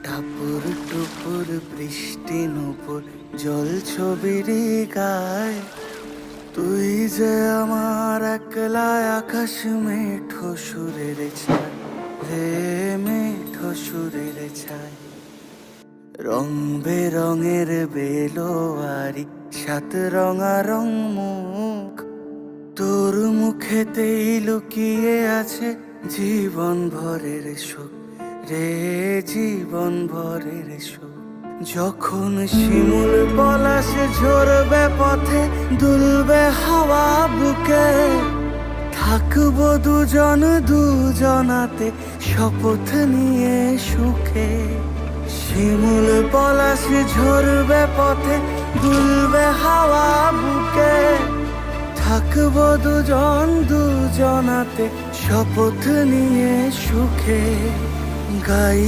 টাপুর টুপুর বৃষ্টি নুপুর জল ছবিরি গায়, তুই যে আমার একলা আকাশ মেঠো সুরের ছায় রে, মেঠো সুরের ছায়। রং বেরঙের বেলোয়ারি সাত রঙা মুখ, তোর মুখেতেই লুকিয়ে আছে জীবন ভরের সুখ রে, জীবন ভরের সুখ। যখন শিমুল পলাশ ঝরবে পথে, দুলবে হাওয়া বুকে, থাকবো দুজন দুজনাতে শপথ নিয়ে সুখে। শিমুল পলাশ ঝরবে পথে, দুলবে হাওয়া বুকে, থাকবো দুজন দুজনাতে শপথ নিয়ে সুখে। গাই